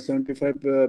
75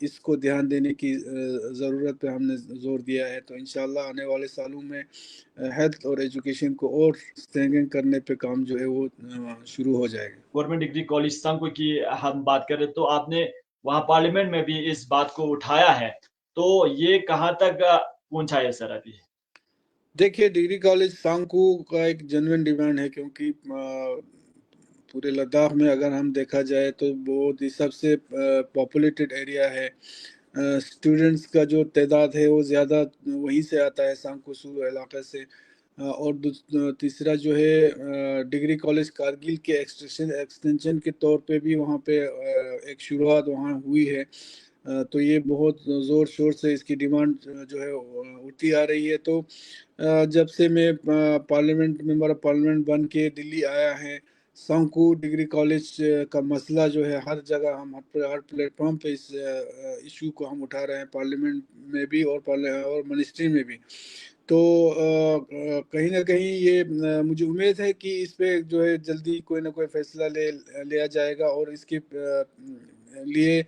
اس کو دھیان دینے کی ضرورت پہ ہم نے زور دیا ہے. تو انشاءاللہ آنے والے سالوں میں ہیلتھ اور ایجوکیشن کو اور اسٹرینگن کرنے پہ کام جو ہے وہ شروع ہو جائے گا. گورنمنٹ ڈگری کالج سنکو کی ہم بات کریں تو آپ نے وہاں پارلیمنٹ میں بھی اس بات کو اٹھایا ہے، تو یہ کہاں تک پہنچا ہے سر ابھی؟ دیکھیے ڈگری کالج سانکو کا ایک جنوین ڈیمانڈ ہے، کیونکہ پورے لداخ میں اگر ہم دیکھا جائے تو بہت ہی سب سے پاپولیٹڈ ایریا ہے. اسٹوڈنٹس کا جو تعداد ہے وہ زیادہ وہیں سے آتا ہے، سانکو سورو علاقے سے. اور تیسرا جو ہے ڈگری کالج کارگل کے ایکسٹینشن کے طور پہ بھی وہاں پہ ایک شروعات وہاں ہوئی ہے. تو یہ بہت زور شور سے اس کی ڈیمانڈ جو ہے اٹھتی آ رہی ہے. تو جب سے میں پارلیمنٹ ممبر آف پارلیمنٹ بن کے دلی آیا ہے، سانکو ڈگری کالج کا مسئلہ جو ہے ہر جگہ ہم ہر پلیٹ فارم پہ اس ایشو کو ہم اٹھا رہے ہیں، پارلیمنٹ میں بھی اور منسٹری میں بھی. تو کہیں نہ کہیں یہ مجھے امید ہے کہ اس پہ جو ہے جلدی کوئی نہ کوئی فیصلہ لیا جائے گا، اور اس کے لیے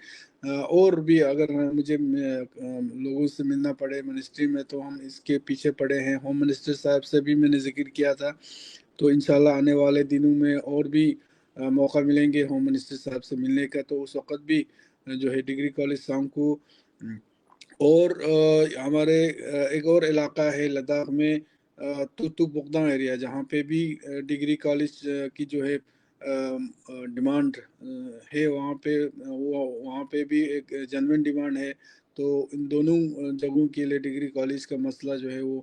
اور بھی اگر مجھے لوگوں سے ملنا پڑے منسٹری میں تو ہم اس کے پیچھے پڑے ہیں. ہوم منسٹر صاحب سے بھی میں نے ذکر کیا تھا، تو انشاءاللہ آنے والے دنوں میں اور بھی موقع ملیں گے ہوم منسٹر صاحب سے ملنے کا. تو اس وقت بھی جو ہے ڈگری کالج سانکو اور ہمارے ایک اور علاقہ ہے لداخ میں توتو بغدان ایریا، جہاں پہ بھی ڈگری کالج کی جو ہے ڈیمانڈ ہے، وہاں پہ بھی ایک جنوین ڈیمانڈ ہے. تو ان دونوں جگہوں کے لیے ڈگری کالج کا مسئلہ جو ہے وہ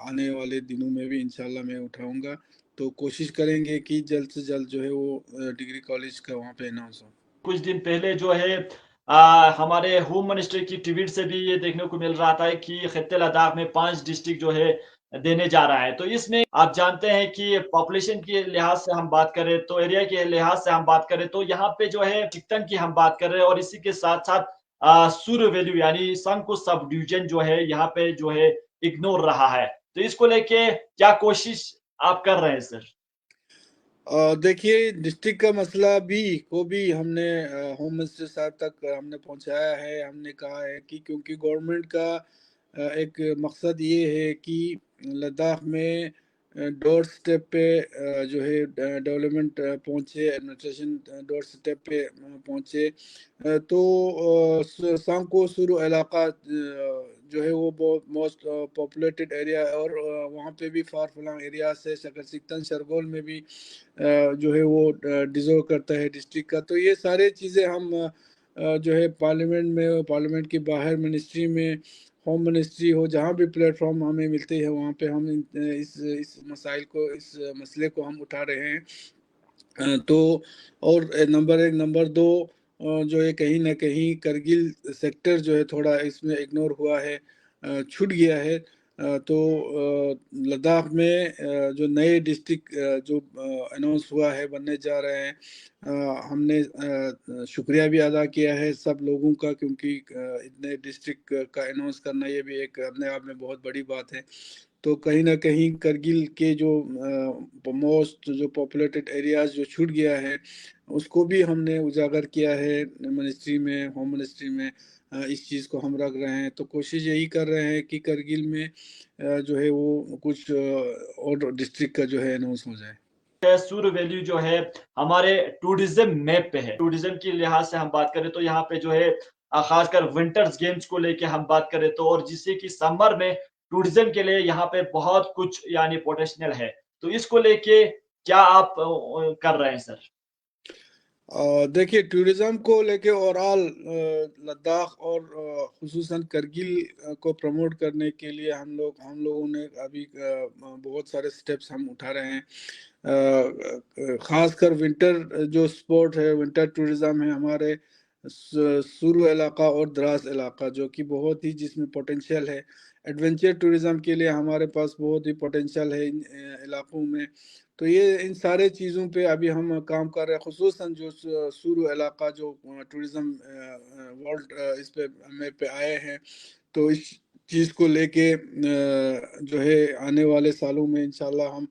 آنے والے دنوں میں بھی انشاءاللہ میں اٹھاؤں گا. تو کوشش کریں گے کہ جلد سے جلد جو ہے وہ ڈگری کالج کا وہاں پہ اناؤنس ہو. کچھ دن پہلے جو ہے ہمارے ہوم منسٹر کی ٹویٹ سے بھی یہ دیکھنے کو مل رہا تھا کہ خطے لداخ میں 5 ڈسٹرکٹ جو ہے دینے جا رہا ہے. تو اس میں آپ جانتے ہیں کہ پاپولیشن کے لحاظ سے ہم بات کریں تو ایریا کے لحاظ سے ہم بات کریں تو یہاں پہ جو ہے چکتن کی ہم بات کر رہے ہیں، اور اسی کے ساتھ ساتھ سور ویلیو یعنی سنکو سب ڈویژن جو ہے یہاں پہ جو ہے اگنور رہا ہے. تو اس کو لے کے کیا کوشش آپ کر رہے ہیں سر؟ دیکھیے ڈسٹرکٹ کا مسئلہ بھی ہم نے ہوم منسٹر صاحب تک ہم نے پہنچایا ہے. ہم نے کہا ہے کہ کیونکہ گورنمنٹ کا ایک مقصد یہ ہے کہ لداخ میں ڈور سٹیپ پہ جو ہے ڈیولپمنٹ پہنچے، ایڈمنسٹریشن ڈور سٹیپ پہ پہنچے. تو سانکو سورو علاقہ جو ہے وہ بہت موسٹ پاپولیٹڈ ایریا ہے، اور وہاں پہ بھی فار فلانگ ایریا سے سکتن شرگول میں بھی جو ہے وہ ڈیزرو کرتا ہے ڈسٹرکٹ کا. تو یہ سارے چیزیں ہم جو ہے پارلیمنٹ میں، پارلیمنٹ کے باہر منسٹری میں، ہوم منسٹری ہو، جہاں بھی پلیٹ فارم ہمیں ملتے ہیں وہاں پہ ہم اس مسائل کو، اس مسئلے کو ہم اٹھا رہے ہیں. تو اور نمبر 1 نمبر 2 جو ہے کہیں نہ کہیں کرگل سیکٹر جو ہے تھوڑا اس میں اگنور ہوا ہے، چھٹ گیا ہے. تو لداخ میں جو نئے ڈسٹرکٹ جو اناؤنس ہوا ہے، بننے جا رہے ہیں، ہم نے شکریہ بھی ادا کیا ہے سب لوگوں کا، کیونکہ اتنے ڈسٹرکٹ کا اناؤنس کرنا یہ بھی ایک اپنے آپ میں بہت بڑی بات ہے. تو کہیں نہ کہیں کرگل کے جو موسٹ جو پاپولیٹڈ ایریاز جو چھوٹ گیا ہے اس کو بھی ہم نے اجاگر کیا ہے منسٹری میں، ہوم منسٹری میں اس چیز کو ہم رکھ رہے ہیں. تو کوشش یہی کر رہے ہیں کہ کرگل میں جو ہے وہ کچھ اور ڈسٹرکٹ کا جو ہے اناؤنس ہو جائے. سور ویلیو جو ہے ہمارے ٹورزم میپ پہ ہے. ٹورزم کے لحاظ سے ہم بات کریں تو یہاں پہ جو ہے خاص کر ونٹرز گیمز کو لے کے ہم بات کریں تو، اور جس سے کہ سمر میں ٹورزم کے لیے یہاں پہ بہت کچھ یعنی پوٹینشیل ہے. تو اس کو لے کے کیا آپ کر رہے ہیں سر؟ دیکھیے ٹورزم کو لے کے اوورآل لداخ اور خصوصاً کرگل کو پروموٹ کرنے کے لیے ہم لوگوں نے ابھی بہت سارے سٹیپس ہم اٹھا رہے ہیں. خاص کر ونٹر جو سپورٹ ہے، ونٹر ٹورزم ہے، ہمارے سورو علاقہ اور دراز علاقہ جو کہ بہت ہی جس میں پوٹینشیل ہے. ایڈونچر ٹورزم کے لیے ہمارے پاس بہت ہی پوٹینشیل ہے ان علاقوں میں. تو یہ ان سارے چیزوں پہ ابھی ہم کام کر رہے ہیں، خصوصاً جو سورو علاقہ جو ٹورزم ورلڈ اس پہ میپ پہ آئے ہیں. تو اس چیز کو لے کے جو ہے آنے والے سالوں میں انشاءاللہ ہم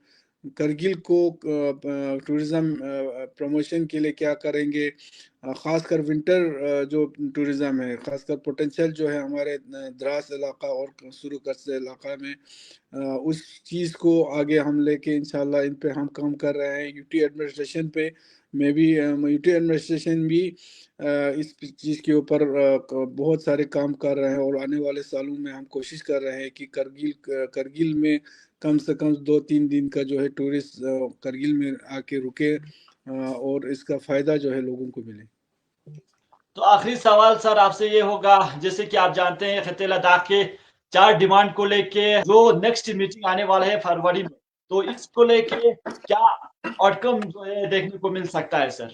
کرگل کو ٹورزم پروموشن کے لیے کیا کریں گے، خاص کر ونٹر جو ٹورزم ہے، خاص کر پوٹینشیل جو ہے ہمارے دراز علاقہ اور سرو کرسے علاقہ میں، اس چیز کو آگے ہم لے کے انشاءاللہ ان پہ ہم کام کر رہے ہیں۔ یوٹی ایڈمنسٹریشن پہ میں بھی یوٹی ایڈمنسٹریشن بھی اس چیز کے اوپر بہت سارے کام کر رہے ہیں، اور آنے والے سالوں میں ہم کوشش کر رہے ہیں کہ کرگل میں کم سے کم 2-3 دن کا جو ہے ٹورسٹ کرگل میں آ کے رکے، اور اس کا فائدہ جو ہے لوگوں کو ملے۔ تو آخری سوال سر آپ سے یہ ہوگا، جیسے کہ آپ جانتے ہیں خطے لداخ کے 4 ڈیمانڈ کو لے کے جو نیکسٹ میٹنگ آنے والا ہے فروری میں، تو اس کو لے کے کیا آؤٹ کم جو ہے دیکھنے کو مل سکتا ہے سر؟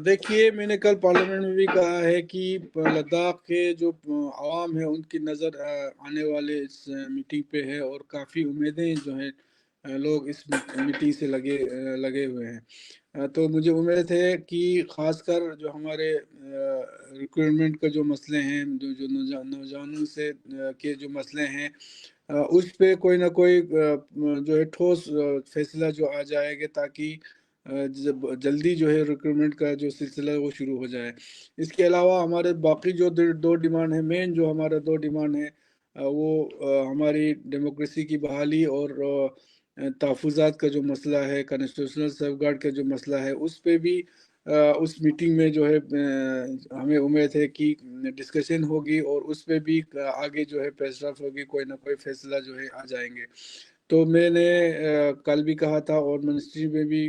دیکھیے، میں نے کل پارلیمنٹ میں بھی کہا ہے کہ لداخ کے جو عوام ہے ان کی نظر آنے والے اس میٹنگ پہ ہے، اور کافی امیدیں جو ہیں لوگ اس میٹنگ سے لگے ہوئے ہیں۔ تو مجھے امید ہے کہ خاص کر جو ہمارے ریکروٹمنٹ کا جو مسئلے ہیں، جو نوجوانوں سے کے جو مسئلے ہیں، اس پہ کوئی نہ کوئی جو ہے ٹھوس فیصلہ جو آ جائے گا، تاکہ جلدی جو ہے ریکروٹمنٹ کا جو سلسلہ ہے وہ شروع ہو جائے۔ اس کے علاوہ ہمارے باقی جو 2 ڈیمانڈ ہیں، مین جو ہمارا 2 ڈیمانڈ ہیں، وہ ہماری ڈیموکریسی کی بحالی اور تحفظات کا جو مسئلہ ہے، کانسٹیٹیوشنل سیف گارڈ کا جو مسئلہ ہے، اس پہ بھی اس میٹنگ میں جو ہے ہمیں امید ہے کہ ڈسکشن ہوگی، اور اس پہ بھی آگے جو ہے پیش رفت ہوگی، کوئی نہ کوئی فیصلہ جو ہے آ جائیں گے۔ تو میں نے کل بھی کہا تھا، اور منسٹری میں بھی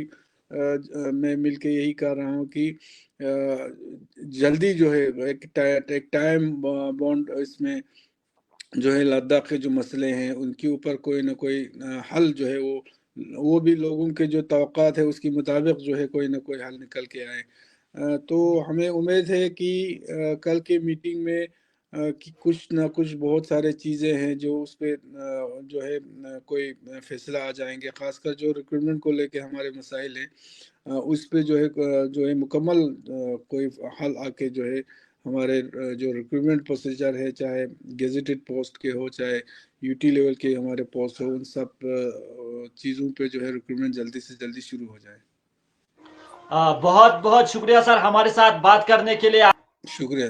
میں مل کے یہی کہہ رہا ہوں کہ جلدی جو ہے ایک ٹائم بانڈ اس میں جو ہے لداخ کے جو مسئلے ہیں ان کے اوپر کوئی نہ کوئی حل جو ہے وہ بھی لوگوں کے جو توقعات ہے اس کے مطابق جو ہے کوئی نہ کوئی حل نکل کے آئے۔ تو ہمیں امید ہے کہ کل کے میٹنگ میں کچھ نہ کچھ بہت سارے چیزیں ہیں جو اس پہ جو ہے کوئی فیصلہ آ جائیں گے، خاص کر جو ریکروٹمنٹ کو لے کے ہمارے مسائل ہیں، اس پہ جو ہے مکمل کوئی حل آ کے جو ہے ہمارے جو ریکروٹمنٹ پروسیجر ہے، چاہے گیزیٹڈ پوسٹ کے ہو، چاہے یوٹی لیول کے ہمارے پوسٹ ہو، ان سب چیزوں پہ جو ہے ریکروٹمنٹ جلدی سے جلدی شروع ہو جائے۔ بہت بہت شکریہ سر ہمارے ساتھ بات کرنے کے لیے۔ شکریہ۔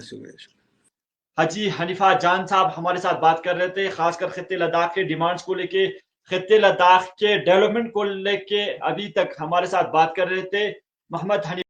حاجی حنیفہ جان صاحب ہمارے ساتھ بات کر رہے تھے، خاص کر خطے لداخ کے ڈیمانڈز کو لے کے، خطے لداخ کے ڈیولپمنٹ کو لے کے ابھی تک ہمارے ساتھ بات کر رہے تھے۔ محمد حنیفہ